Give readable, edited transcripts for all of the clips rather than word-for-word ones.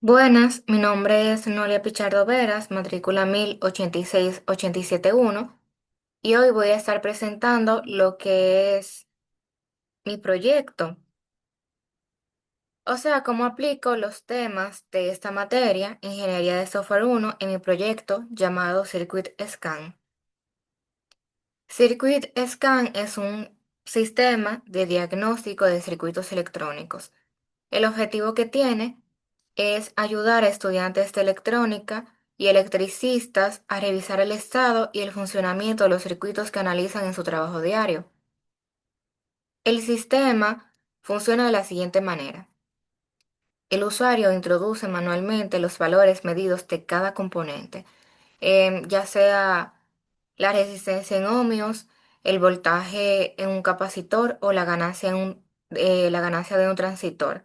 Buenas, mi nombre es Nolia Pichardo Veras, matrícula 1086-871, y hoy voy a estar presentando lo que es mi proyecto, o sea, cómo aplico los temas de esta materia, Ingeniería de Software 1, en mi proyecto llamado Circuit Scan. Circuit Scan es un sistema de diagnóstico de circuitos electrónicos. El objetivo que tiene es ayudar a estudiantes de electrónica y electricistas a revisar el estado y el funcionamiento de los circuitos que analizan en su trabajo diario. El sistema funciona de la siguiente manera. El usuario introduce manualmente los valores medidos de cada componente, ya sea la resistencia en ohmios, el voltaje en un capacitor o la ganancia de un transistor.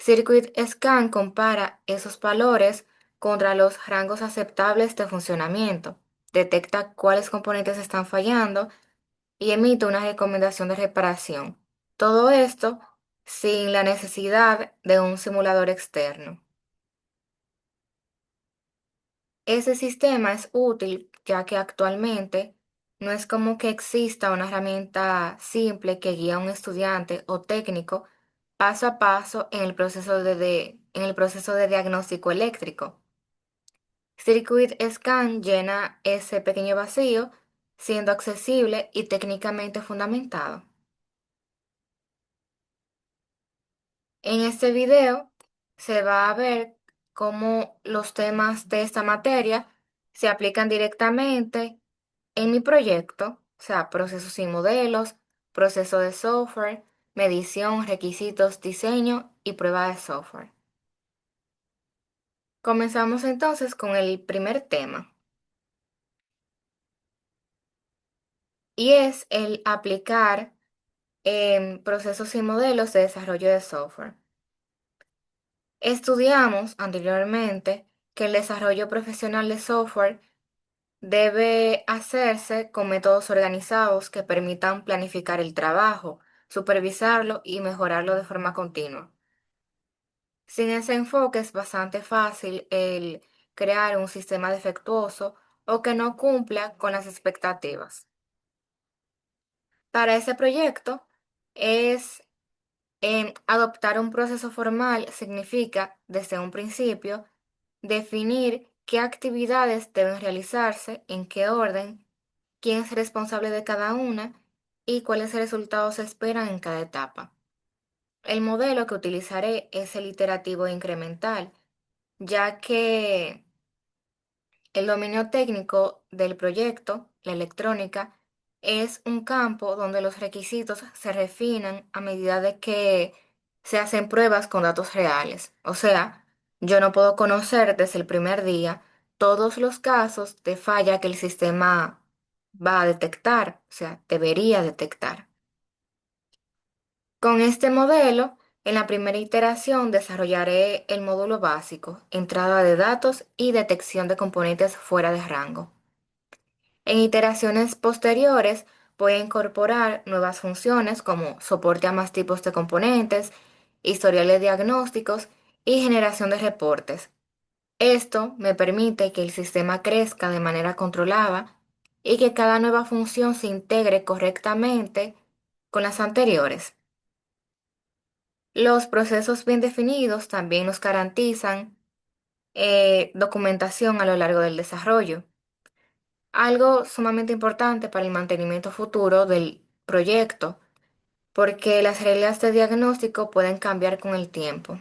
Circuit Scan compara esos valores contra los rangos aceptables de funcionamiento, detecta cuáles componentes están fallando y emite una recomendación de reparación. Todo esto sin la necesidad de un simulador externo. Ese sistema es útil ya que actualmente no es como que exista una herramienta simple que guía a un estudiante o técnico paso a paso en el en el proceso de diagnóstico eléctrico. Circuit Scan llena ese pequeño vacío, siendo accesible y técnicamente fundamentado. En este video se va a ver cómo los temas de esta materia se aplican directamente en mi proyecto, o sea, procesos y modelos, proceso de software, medición, requisitos, diseño y prueba de software. Comenzamos entonces con el primer tema, y es el aplicar procesos y modelos de desarrollo de software. Estudiamos anteriormente que el desarrollo profesional de software debe hacerse con métodos organizados que permitan planificar el trabajo, supervisarlo y mejorarlo de forma continua. Sin ese enfoque es bastante fácil el crear un sistema defectuoso o que no cumpla con las expectativas. Para ese proyecto es adoptar un proceso formal significa, desde un principio, definir qué actividades deben realizarse, en qué orden, quién es responsable de cada una y cuáles resultados se esperan en cada etapa. El modelo que utilizaré es el iterativo e incremental, ya que el dominio técnico del proyecto, la electrónica, es un campo donde los requisitos se refinan a medida de que se hacen pruebas con datos reales. O sea, yo no puedo conocer desde el primer día todos los casos de falla que el sistema va a detectar, o sea, debería detectar. Con este modelo, en la primera iteración desarrollaré el módulo básico, entrada de datos y detección de componentes fuera de rango. En iteraciones posteriores voy a incorporar nuevas funciones como soporte a más tipos de componentes, historiales diagnósticos y generación de reportes. Esto me permite que el sistema crezca de manera controlada y que cada nueva función se integre correctamente con las anteriores. Los procesos bien definidos también nos garantizan documentación a lo largo del desarrollo. Algo sumamente importante para el mantenimiento futuro del proyecto, porque las reglas de diagnóstico pueden cambiar con el tiempo.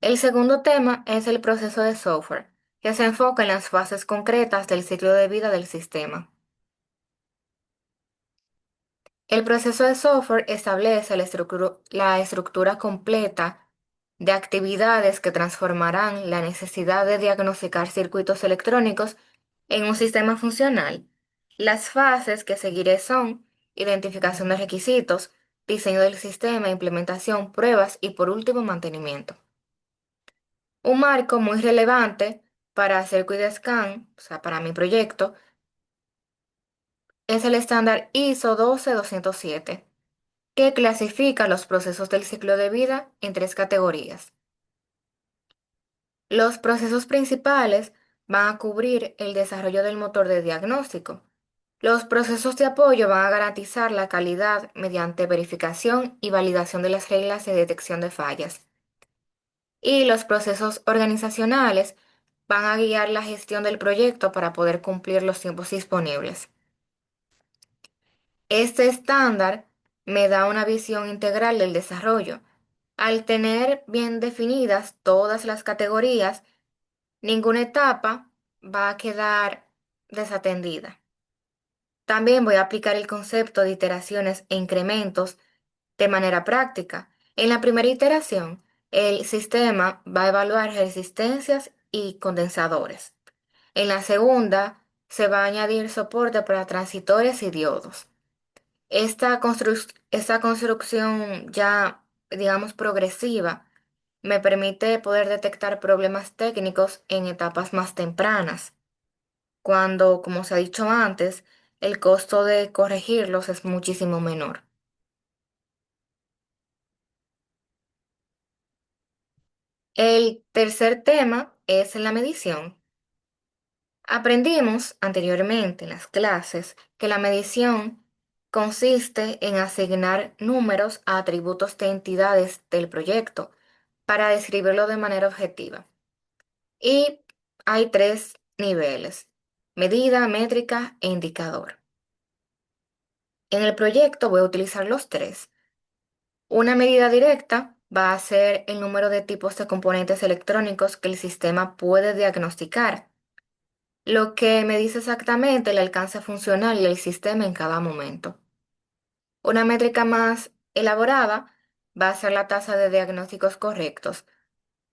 El segundo tema es el proceso de software, que se enfoca en las fases concretas del ciclo de vida del sistema. El proceso de software establece la estructura completa de actividades que transformarán la necesidad de diagnosticar circuitos electrónicos en un sistema funcional. Las fases que seguiré son identificación de requisitos, diseño del sistema, implementación, pruebas y por último mantenimiento. Un marco muy relevante para Circuit Scan, o sea, para mi proyecto, es el estándar ISO 12207, que clasifica los procesos del ciclo de vida en tres categorías. Los procesos principales van a cubrir el desarrollo del motor de diagnóstico. Los procesos de apoyo van a garantizar la calidad mediante verificación y validación de las reglas de detección de fallas. Y los procesos organizacionales van a guiar la gestión del proyecto para poder cumplir los tiempos disponibles. Este estándar me da una visión integral del desarrollo. Al tener bien definidas todas las categorías, ninguna etapa va a quedar desatendida. También voy a aplicar el concepto de iteraciones e incrementos de manera práctica. En la primera iteración, el sistema va a evaluar resistencias y condensadores. En la segunda, se va a añadir soporte para transitores y diodos. Esta construcción ya, digamos, progresiva me permite poder detectar problemas técnicos en etapas más tempranas, cuando, como se ha dicho antes, el costo de corregirlos es muchísimo menor. El tercer tema es la medición. Aprendimos anteriormente en las clases que la medición consiste en asignar números a atributos de entidades del proyecto para describirlo de manera objetiva. Y hay tres niveles: medida, métrica e indicador. En el proyecto voy a utilizar los tres. Una medida directa va a ser el número de tipos de componentes electrónicos que el sistema puede diagnosticar, lo que me dice exactamente el alcance funcional del sistema en cada momento. Una métrica más elaborada va a ser la tasa de diagnósticos correctos.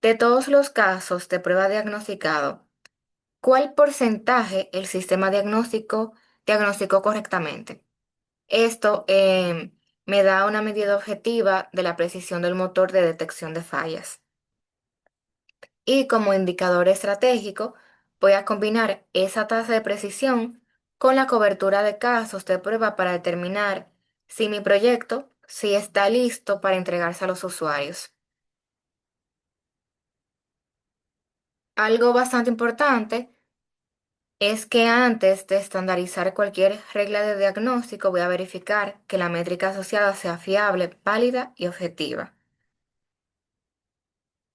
De todos los casos de prueba diagnosticado, ¿cuál porcentaje el sistema diagnosticó correctamente? Esto me da una medida objetiva de la precisión del motor de detección de fallas. Y como indicador estratégico, voy a combinar esa tasa de precisión con la cobertura de casos de prueba para determinar si mi proyecto si está listo para entregarse a los usuarios. Algo bastante importante es que antes de estandarizar cualquier regla de diagnóstico, voy a verificar que la métrica asociada sea fiable, válida y objetiva.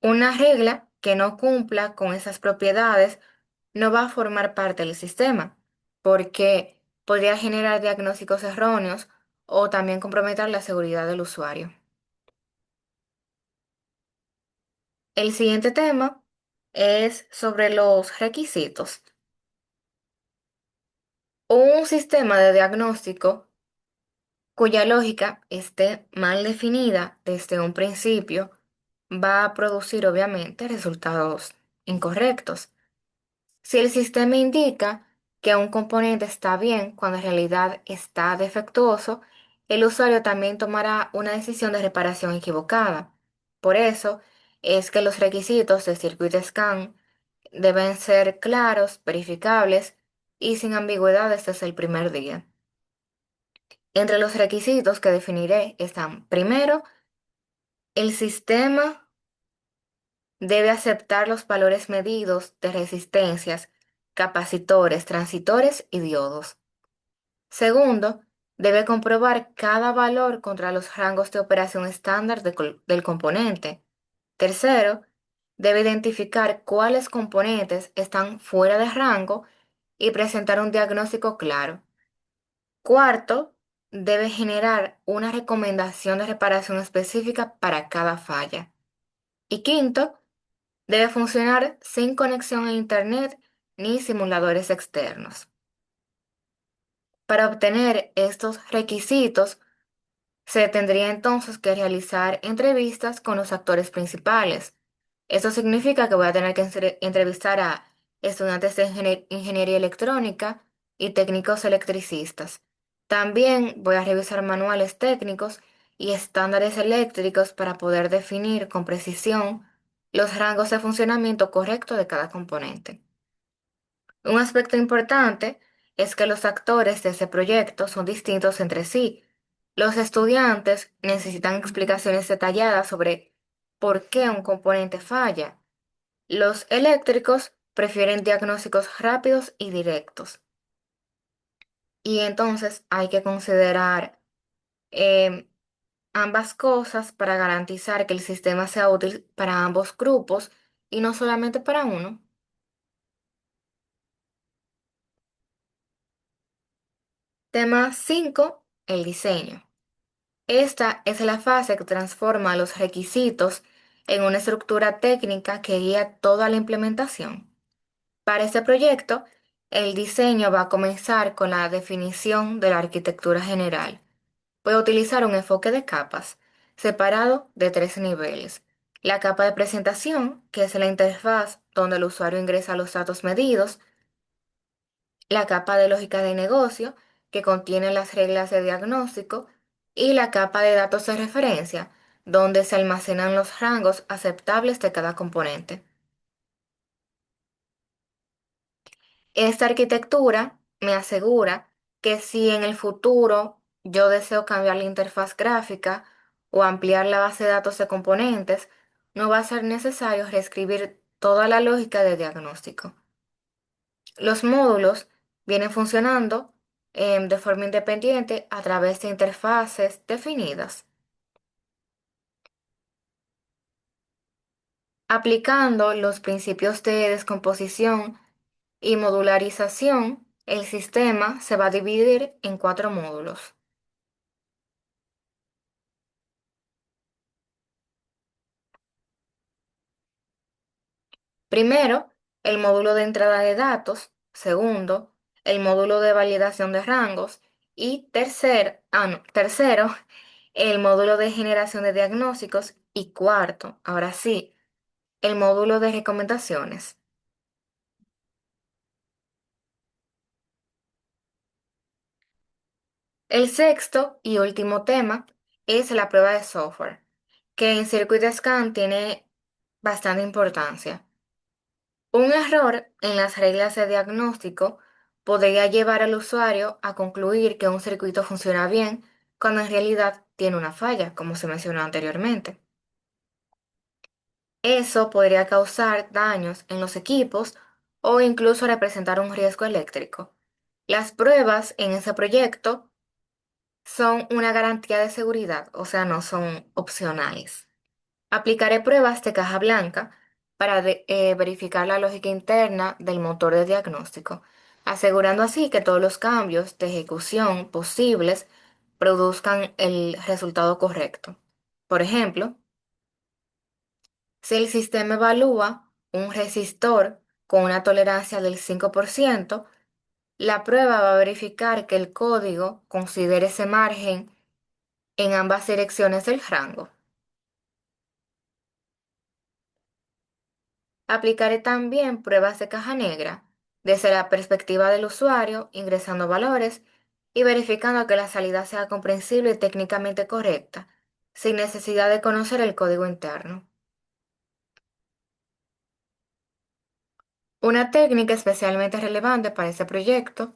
Una regla que no cumpla con esas propiedades no va a formar parte del sistema, porque podría generar diagnósticos erróneos o también comprometer la seguridad del usuario. El siguiente tema es sobre los requisitos. Un sistema de diagnóstico cuya lógica esté mal definida desde un principio va a producir obviamente resultados incorrectos. Si el sistema indica que un componente está bien cuando en realidad está defectuoso, el usuario también tomará una decisión de reparación equivocada. Por eso es que los requisitos de Circuit Scan deben ser claros, verificables y sin ambigüedades desde el primer día. Entre los requisitos que definiré están: primero, el sistema debe aceptar los valores medidos de resistencias, capacitores, transitores y diodos. Segundo, debe comprobar cada valor contra los rangos de operación estándar del componente. Tercero, debe identificar cuáles componentes están fuera de rango y presentar un diagnóstico claro. Cuarto, debe generar una recomendación de reparación específica para cada falla. Y quinto, debe funcionar sin conexión a Internet ni simuladores externos. Para obtener estos requisitos, se tendría entonces que realizar entrevistas con los actores principales. Esto significa que voy a tener que entrevistar a estudiantes de ingeniería electrónica y técnicos electricistas. También voy a revisar manuales técnicos y estándares eléctricos para poder definir con precisión los rangos de funcionamiento correcto de cada componente. Un aspecto importante es que los actores de ese proyecto son distintos entre sí. Los estudiantes necesitan explicaciones detalladas sobre por qué un componente falla. Los eléctricos prefieren diagnósticos rápidos y directos. Y entonces hay que considerar em, ambas cosas para garantizar que el sistema sea útil para ambos grupos y no solamente para uno. Tema 5: el diseño. Esta es la fase que transforma los requisitos en una estructura técnica que guía toda la implementación. Para este proyecto, el diseño va a comenzar con la definición de la arquitectura general. Puede utilizar un enfoque de capas, separado de tres niveles. La capa de presentación, que es la interfaz donde el usuario ingresa los datos medidos. La capa de lógica de negocio, que contiene las reglas de diagnóstico. Y la capa de datos de referencia, donde se almacenan los rangos aceptables de cada componente. Esta arquitectura me asegura que si en el futuro yo deseo cambiar la interfaz gráfica o ampliar la base de datos de componentes, no va a ser necesario reescribir toda la lógica de diagnóstico. Los módulos vienen funcionando de forma independiente a través de interfaces definidas. Aplicando los principios de descomposición y modularización, el sistema se va a dividir en cuatro módulos. Primero, el módulo de entrada de datos. Segundo, el módulo de validación de rangos. Y tercero, el módulo de generación de diagnósticos. Y cuarto, ahora sí, el módulo de recomendaciones. El sexto y último tema es la prueba de software, que en Circuit Scan tiene bastante importancia. Un error en las reglas de diagnóstico podría llevar al usuario a concluir que un circuito funciona bien cuando en realidad tiene una falla, como se mencionó anteriormente. Eso podría causar daños en los equipos o incluso representar un riesgo eléctrico. Las pruebas en ese proyecto son una garantía de seguridad, o sea, no son opcionales. Aplicaré pruebas de caja blanca para verificar la lógica interna del motor de diagnóstico, asegurando así que todos los cambios de ejecución posibles produzcan el resultado correcto. Por ejemplo, si el sistema evalúa un resistor con una tolerancia del 5%, la prueba va a verificar que el código considere ese margen en ambas direcciones del rango. Aplicaré también pruebas de caja negra desde la perspectiva del usuario, ingresando valores y verificando que la salida sea comprensible y técnicamente correcta, sin necesidad de conocer el código interno. Una técnica especialmente relevante para este proyecto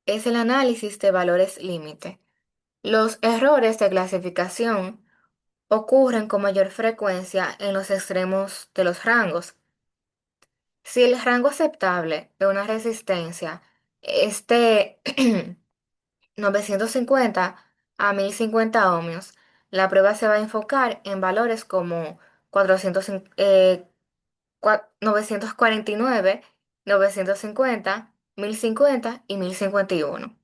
es el análisis de valores límite. Los errores de clasificación ocurren con mayor frecuencia en los extremos de los rangos. Si el rango aceptable de una resistencia es de 950 a 1050 ohmios, la prueba se va a enfocar en valores como 949, 950, 1050 y 1051,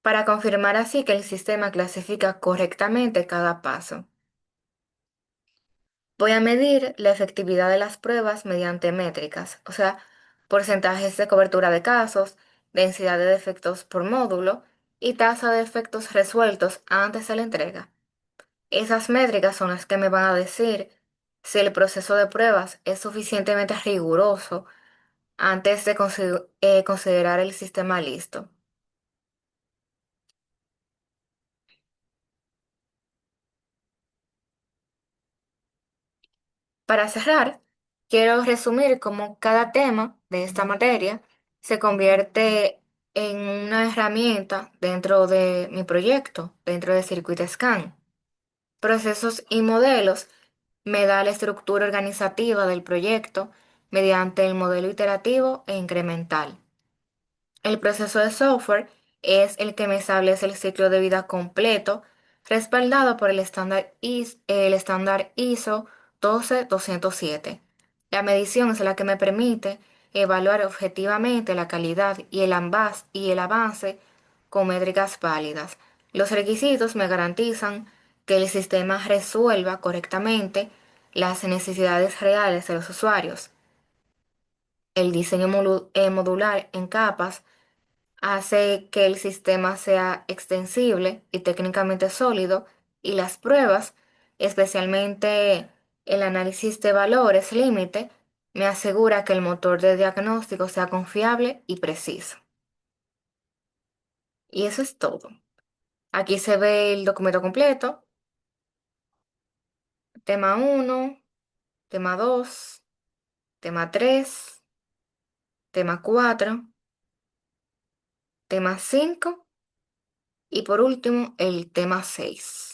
para confirmar así que el sistema clasifica correctamente cada paso. Voy a medir la efectividad de las pruebas mediante métricas, o sea, porcentajes de cobertura de casos, densidad de defectos por módulo y tasa de defectos resueltos antes de la entrega. Esas métricas son las que me van a decir si el proceso de pruebas es suficientemente riguroso antes de considerar el sistema listo. Para cerrar, quiero resumir cómo cada tema de esta materia se convierte en una herramienta dentro de mi proyecto, dentro de CircuitScan. Procesos y modelos me da la estructura organizativa del proyecto mediante el modelo iterativo e incremental. El proceso de software es el que me establece el ciclo de vida completo, respaldado por el estándar ISO 12207. La medición es la que me permite evaluar objetivamente la calidad y el avance con métricas válidas. Los requisitos me garantizan que el sistema resuelva correctamente las necesidades reales de los usuarios. El diseño modular en capas hace que el sistema sea extensible y técnicamente sólido, y las pruebas, especialmente el análisis de valores límite, me asegura que el motor de diagnóstico sea confiable y preciso. Y eso es todo. Aquí se ve el documento completo, tema uno, tema 2, tema 3, tema 4, tema 5 y por último el tema 6.